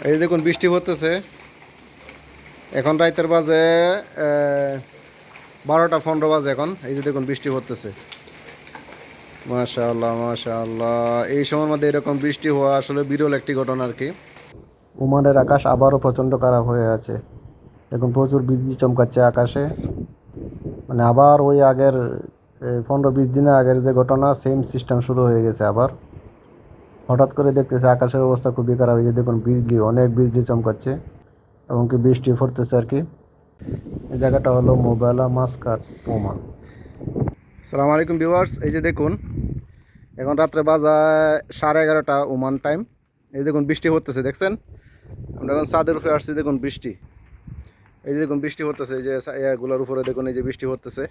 এই যে দেখুন বৃষ্টি হতেছে। এখন রাতের বাজে 12টা 15 বাজে এখন। এই যে দেখুন বৃষ্টি হতেছে। মাশাআল্লাহ মাশাআল্লাহ, এই সময়ের মধ্যে এরকম বৃষ্টি হওয়া আসলে বিরল একটি ঘটনা আর কি। ওমানের আকাশ আবারও প্রচণ্ড খারাপ হয়ে আছে। দেখুন প্রচুর বিজলি চমকাচ্ছে আকাশে। মানে আবার ওই আগের 15-20 দিনের আগের যে ঘটনা, সেম সিস্টেম শুরু হয়ে গেছে আবার। হঠাৎ করে দেখতেছে আকাশের অবস্থা খুবই খারাপ। এই যে দেখুন বিজলি, অনেক বিজলি চমকাচ্ছে এবং কি বৃষ্টি পড়তেছে আর কি। এই জায়গাটা হলো মোবাইলা মাস্কাট, ওমান। সালাম আলাইকুম ভিউয়ার্স, এই যে দেখুন এখন রাত্রে বাজায় 11:30 ওমান টাইম। এই দেখুন বৃষ্টি পড়তেছে, দেখছেন? আমরা এখন ছাদের উপরে আসছি, দেখুন বৃষ্টি। এই যে দেখুন বৃষ্টি পড়তেছে, এই যে এগুলোর উপরে দেখুন এই যে বৃষ্টি পড়তেছে।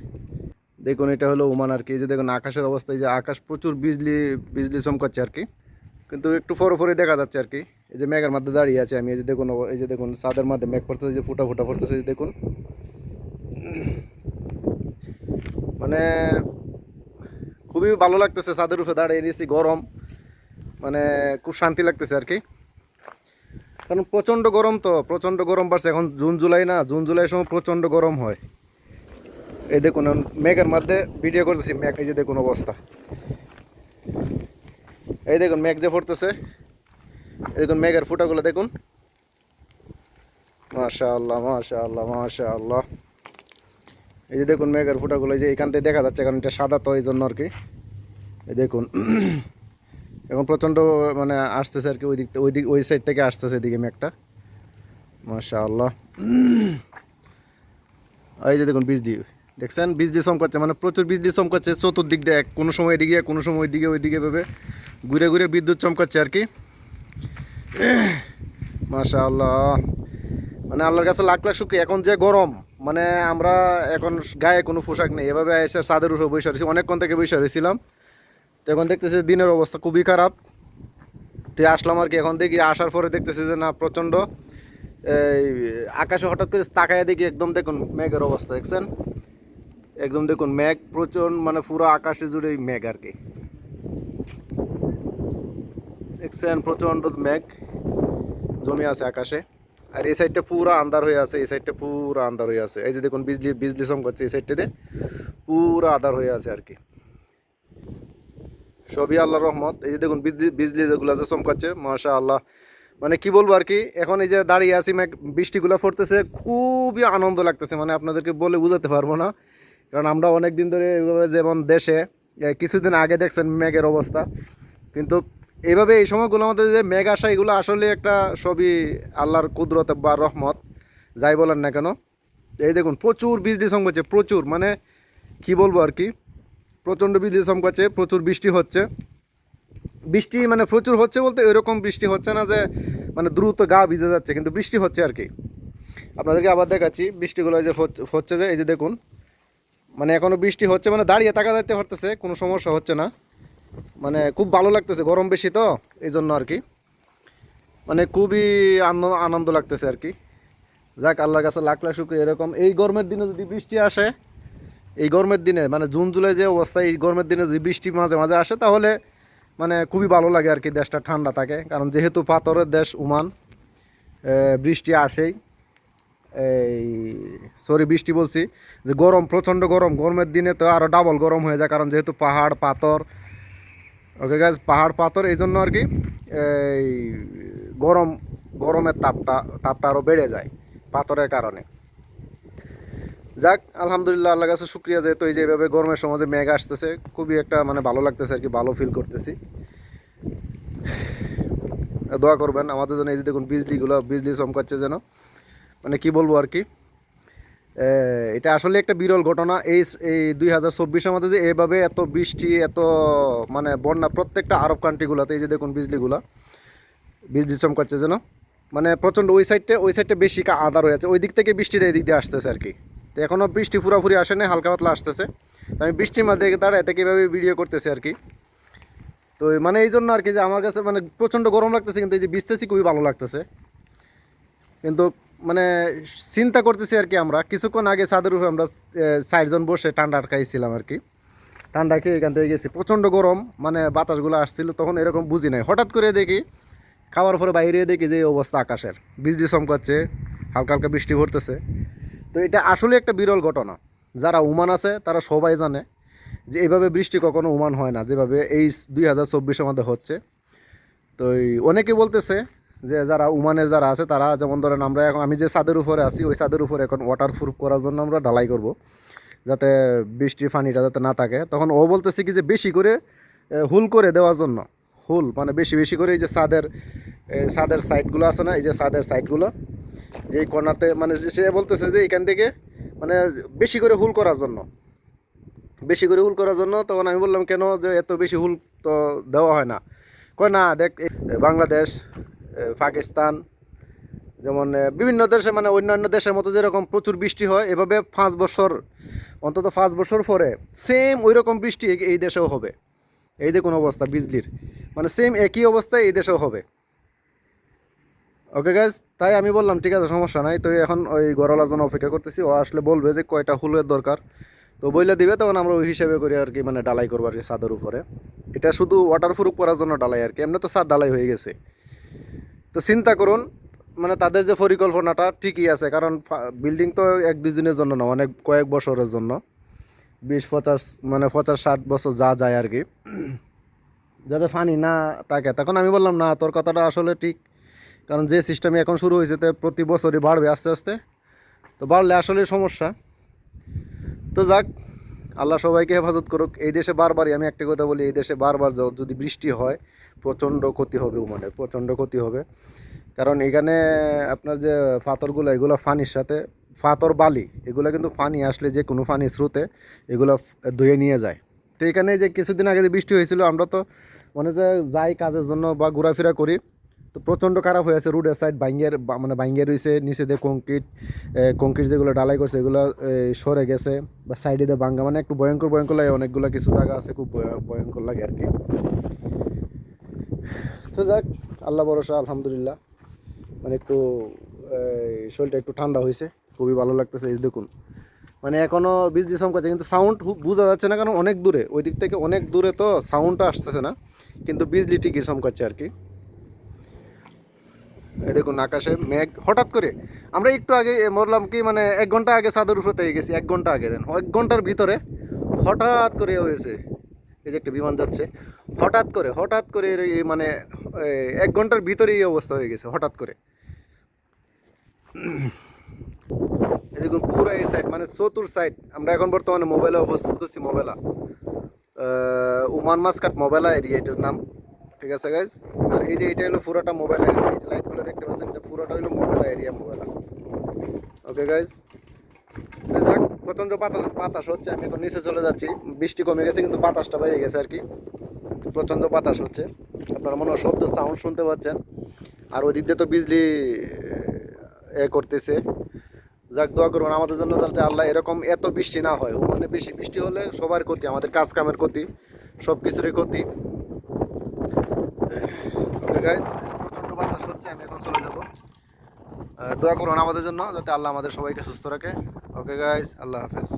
দেখুন এটা হলো ওমান আর কি। এই যে দেখুন আকাশের অবস্থা, এই যে আকাশ প্রচুর বিজলি বিজলি চমকাচ্ছে আর কি, কিন্তু একটু ফরে ফরে দেখা যাচ্ছে আর কি। এই যে মেঘের মধ্যে দাঁড়িয়ে আছে আমি। এই যে দেখুন, এই যে দেখুন ছাদের মধ্যে মেঘ পড়তেছে, যে ফুটা ফুটা পড়তেছে। এই যে দেখুন, মানে খুবই ভালো লাগতেছে ছাদের উপরে দাঁড়িয়ে নিয়েছি। গরম, মানে খুব শান্তি লাগতেছে আর কি। কারণ প্রচণ্ড গরম, তো প্রচণ্ড গরম বাড়ছে। এখন জুন জুলাই না, জুন জুলাই সময় প্রচণ্ড গরম হয়। এই দেখুন মেঘের মধ্যে ভিডিও করতেছি মেঘ। এই যে দেখুন অবস্থা, এই দেখুন মেঘ যে পড়তেছে। এই দেখুন মেঘের ফুটাগুলো দেখুন। মাশাআল্লাহ মাশাআল্লাহ মাশাআল্লাহ। এই যে দেখুন মেঘের ফুটাগুলো, এই যে এখান থেকে দেখা যাচ্ছে, কারণ এটা সাদা তো এই জন্য আর কি। এই দেখুন এখন প্রচণ্ড মানে আসতেছে আর কি, ওই দিক ওই সাইড থেকে আসতেছে এদিকে মেঘটা। মাশাআল্লাহ। এই যে দেখুন বিজলি, দেখছেন বিজলি চমকাচ্ছে, মানে প্রচুর বিজলি চমকাচ্ছে চতুর্দিক দিয়ে। কোনো সময় এদিকে, কোনো সময় ওইদিকে, ওইদিকে ভেবে ঘুরে ঘুরে বিদ্যুৎ চমকাচ্ছে আর কি। মাশাআল্লাহ, মানে আল্লাহর কাছে লাখ লাখ শুকরিয়া। এখন যে গরম, মানে আমরা এখন গায়ে কোনো পোশাক নেই, এভাবে এসে ছাদের উপরে বসে রয়েছি, অনেকক্ষণ থেকে বসে রয়েছিলাম। তো এখন দেখতেছি দিনের অবস্থা খুবই খারাপ। তো আসলাম আর কি। এখন দেখি, আসার পরে দেখতেছি যে না প্রচণ্ড এই আকাশে হঠাৎ করে তাকায় দেখি, একদম দেখুন মেঘের অবস্থা দেখছেন। একদম দেখুন মেঘ প্রচণ্ড, মানে পুরো আকাশে জুড়ে মেঘ আর কি, দেখছেন প্রচণ্ড মেঘ জমে আছে আকাশে। আর এই সাইডটা পুরো আন্ধার হয়ে আছে, এই সাইডটা পুরো আন্ধার হয়ে আছে। এই যে দেখুন বিজলি বিজলি চমকাচ্ছে, এই সাইডটাতে পুরো আন্ধার হয়ে আছে আর কি। সবই আল্লাহর রহমত। এই যে দেখুন বিজলি বিজলি যেগুলো আছে চমকাচ্ছে, মাশাআল্লাহ। মানে কি বলবো আর কি। এখন এই যে দাঁড়িয়ে আছি, মেঘ বৃষ্টিগুলো পড়তেছে, খুবই আনন্দ লাগতেছে। মানে আপনাদেরকে বলে বোঝাতে পারবো না। কারণ আমরা অনেক দিন ধরে এইভাবে, যেমন দেশে কিছুদিন আগে দেখছেন মেঘের অবস্থা, কিন্তু এইভাবে এই সময়গুলোর মধ্যে যে মেঘ আসা, এগুলো আসলে একটা সবই আল্লাহর কুদরত বা রহমত, যাই বলেন না কেন। এই দেখুন প্রচুর বিজলি চমকাচ্ছে, প্রচুর, মানে কি বলবো আর কি। প্রচণ্ড বিজলি চমকাচ্ছে, প্রচুর বৃষ্টি হচ্ছে। বৃষ্টি মানে প্রচুর হচ্ছে বলতে এরকম বৃষ্টি হচ্ছে না যে মানে দ্রুত গা ভিজে যাচ্ছে, কিন্তু বৃষ্টি হচ্ছে আর কি। আপনাদেরকে আবার দেখাচ্ছি বৃষ্টিগুলো যে হচ্ছে, যে এই যে দেখুন, মানে এখনও বৃষ্টি হচ্ছে, মানে দাঁড়িয়ে থাকা যাইতে পারতেছে, কোনো সমস্যা হচ্ছে না। মানে খুব ভালো লাগতেছে, গরম বেশি তো এই জন্য আর কি। মানে খুবই আনন্দ লাগতেছে আর কি। যাক, আল্লাহর কাছে লাখ লাখ শুকরিয়া। এরকম এই গরমের দিনে যদি বৃষ্টি আসে, এই গরমের দিনে মানে জুন জুলাই যে অবস্থা, এই গরমের দিনে যদি বৃষ্টি মাঝে মাঝে আসে, তাহলে মানে খুবই ভালো লাগে আর কি। দেশটা ঠান্ডা থাকে, কারণ যেহেতু পাথরের দেশ ওমান, বৃষ্টি আসেই। এই সরি, বৃষ্টি বলছি, যে গরম, প্রচণ্ড গরম। গরমের দিনে তো আরও ডাবল গরম হয়ে যায়, কারণ যেহেতু পাহাড় পাথর, ওকে গাছ, পাহাড় পাথর, এই জন্য আর কি এই গরম, গরমের তাপটা আরও বেড়ে যায় পাথরের কারণে। যাক, আলহামদুলিল্লাহ, আল্লাহ কাছে শুক্রিয়া, যেহেতু এই যে এইভাবে গরমের সময় যে মেঘ আসতেছে, খুবই একটা মানে ভালো লাগতেছে আর কি, ভালো ফিল করতেছি। দোয়া করবেন আমাদের জন্য। এই যে দেখুন বিজলি চমকাচ্ছে যেন, মানে কি বলবো আর কি। এটা আসলে একটা বিরল ঘটনা। এই এই 2024-এর মধ্যে যে এভাবে এত বৃষ্টি, এত মানে বন্যা প্রত্যেকটা আরব কান্ট্রিগুলোতে। এই যে দেখুন বিজলি চমকাচ্ছে যেন, মানে প্রচণ্ড। ওই সাইডটা বেশি আদার হয়ে আছে, ওই দিক থেকে বৃষ্টিটা এই দিক দিয়ে আসতেছে আর কি। তো এখনও বৃষ্টি পুরোপুরি আসে না, হালকা পাতলা আসতেছে। তো আমি বৃষ্টির মধ্যে দাঁড়ায় থেকে এভাবে ভিডিও করতেছি আর কি। তো মানে এই জন্য আর কি, যে আমার কাছে মানে প্রচণ্ড গরম লাগতেছে, কিন্তু এই যে ভিজতেছি খুবই ভালো লাগতেছে। কিন্তু মানে চিন্তা করতেছি আর কি, আমরা কিছুক্ষণ আগে ছাদের উপরে আমরা 4 জন বসে ঠান্ডা খাইছিলাম আর কি। ঠান্ডা খেয়ে এখান থেকে গেছি, প্রচণ্ড গরম, মানে বাতাসগুলো আসছিল তখন এরকম বুঝি নাই। হঠাৎ করে দেখি খাওয়ার পরে বাইরে দেখি যে এই অবস্থা আকাশের, বৃষ্টি চমকাচ্ছে, হালকা হালকা বৃষ্টি পড়তেছে। তো এটা আসলে একটা বিরল ঘটনা। যারা ওমান আছে তারা সবাই জানে যে এইভাবে বৃষ্টি কখনো ওমান হয় না, যেভাবে এই 2024 মধ্যে হচ্ছে। তো অনেকে বলতেছে যে যারা ওমানের যারা আছে তারা, যেমন ধরেন আমরা এখন, আমি যে ছাদের উপরে আছি ওই ছাদের উপরে এখন ওয়াটার প্রুফ করার জন্য আমরা ঢালাই করব, যাতে বৃষ্টির পানিটা যাতে না থাকে। তখন ও বলতেছে কি যে বেশি করে হুল করে দেওয়ার জন্য, হুল মানে বেশি বেশি করে এই যে ছাদের সাইডগুলো আছে না, এই যে ছাদের সাইডগুলো যে কর্নারতে, মানে সে বলতেছে যে এখান থেকে মানে বেশি করে হুল করার জন্য, বেশি করে হুল করার জন্য। তখন আমি বললাম কেন, যে এত বেশি হুল তো দেওয়া হয় না। কয় না দেখ, বাংলাদেশ, পাকিস্তান, যেমন বিভিন্ন দেশে, মানে অন্যান্য দেশের মতো যেরকম প্রচুর বৃষ্টি হয়, এভাবে 5 বছর, অন্তত 5 বছর পরে সেম ওই রকম বৃষ্টি এই দেশেও হবে। এই দেখুন অবস্থা বিজলির, মানে সেম একই অবস্থা এই দেশেও হবে। ওকে গাইজ, তাই আমি বললাম ঠিক আছে সমস্যা নাই। তো এখন ওই গরলার জন্য অপেক্ষা করতেছি, ও আসলে বলবে যে কয়টা হুলের দরকার, তো বইলে দিবে, তখন আমরা ওই হিসাবে করি আর কি, মানে ডালাই করবো আর কি ছাদের উপরে। এটা শুধু ওয়াটার প্রুফ করার জন্য ডালাই আর কি, এমনি তো ছাদ ডালাই হয়ে গেছে। তো চিন্তা করুন, মানে তাদের যে পরিকল্পনাটা ঠিকই আছে, কারণ বিল্ডিং তো 1-2 দিনের জন্য না, অনেক কয়েক বছরের জন্য, 20-50, মানে 50-60 বছর যা যায় আর কি, যাতে ফানি না থাকে। তখন আমি বললাম না, তোর কথাটা আসলে ঠিক, কারণ যে সিস্টেমে এখন শুরু হয়েছে তো প্রতি বছরই বাড়বে আস্তে আস্তে, তো বাড়লে আসলে সমস্যা। তো যাক, আল্লাহ সবাইকে হেফাজত করুক। এই দেশে বারবারই আমি একটা কথা বলি, এই দেশে বারবার যদি বৃষ্টি হয় প্রচণ্ড ক্ষতি হবে, ওমানের প্রচণ্ড ক্ষতি হবে। কারণ এখানে আপনার যে পাথরগুলো, এগুলো ফানির সাথে, পাথর বালি এগুলো কিন্তু পানি আসলে, যে কোনো পানি স্রোতে এগুলো ধুয়ে নিয়ে যায়। তো এখানে যে কিছুদিন আগে যে বৃষ্টি হয়েছিল, আমরা তো মানে যে যাই কাজের জন্য বা ঘোরাফেরা করি, তো প্রচণ্ড খারাপ হয়েছে। রোডের সাইড মানে ভাঙ্গের রয়েছে, নিচে দিয়ে কংক্রিট যেগুলো ডালাই করছে এগুলো সরে গেছে, বা সাইডে দিয়ে ভাঙ্গা, মানে একটু ভয়ঙ্কর ভয়ঙ্কর লাগে। অনেকগুলো কিছু জায়গা আছে খুব ভয়ঙ্কর লাগে আর কি। তো যাক, আল্লাহ ভরসা, আলহামদুলিল্লাহ, মানে একটু শরীরটা একটু ঠান্ডা হয়েছে, খুবই ভালো লাগতেছে। এই দেখুন, মানে এখনও বিজলি চমকাচ্ছে কিন্তু সাউন্ড বোঝা যাচ্ছে না, কারণ অনেক দূরে, ওই দিক থেকে অনেক দূরে, তো সাউন্ডটা আসতেছে না, কিন্তু বিজলি ঠিকই চমকাচ্ছে আর কি। এই দেখুন আকাশে মেঘ হঠাৎ করে, আমরা একটু আগে বললাম কি, মানে 1 ঘন্টা আগে চাঁদের উপরে থেকে গেছি, 1 ঘন্টা আগে দেন, 1 ঘন্টার ভিতরে হঠাৎ করে হয়েছে। এই যে একটা বিমান যাচ্ছে, হঠাৎ করে মানে 1 ঘন্টার ভিতরে এই অবস্থা হয়ে গেছে হঠাৎ করে। এই দেখুন পুরো এই সাইড, মানে চতুর সাইড। আমরা এখন বর্তমানে মোবাইলে অবস্থিত করছি, মোবাইলা, ওমান মাস্কাট মোবাইলা এরিয়া এটার নাম, ঠিক আছে গাইজ। আর এই যে এটা হলো পুরোটা মোবাইল এরিয়া, এই যে লাইটগুলো দেখতে পাচ্ছেন, এটা পুরোটা হলো মোবাইল এরিয়া, মোবাইলা। ওকে গাইজ, যাক, প্রচণ্ড বাতাস হচ্ছে, আমি এখন নিচে চলে যাচ্ছি। বৃষ্টি কমে গেছে কিন্তু বাতাসটা বেড়ে গেছে আর কি, প্রচণ্ড বাতাস হচ্ছে, আপনারা মনে হয় শব্দ সাউন্ড শুনতে পাচ্ছেন। আর ওই দিক দিয়ে তো বিজলি করতেছে। যাক, দোয়া করুন আমাদের জন্য, যাতে আল্লাহ এরকম এত বৃষ্টি না হয়। মানে বেশি বৃষ্টি হলে সবার ক্ষতি, আমাদের কাজ কামের ক্ষতি, সব কিছুরই ক্ষতি। ওকে গাইজ, প্রচণ্ড বাতাস হচ্ছে, আমি এখন চলে যাবো। দোয়া করুন আমাদের জন্য, যাতে আল্লাহ আমাদের সবাইকে সুস্থ রাখে। ওকে গাইজ, আল্লাহ হাফেজ।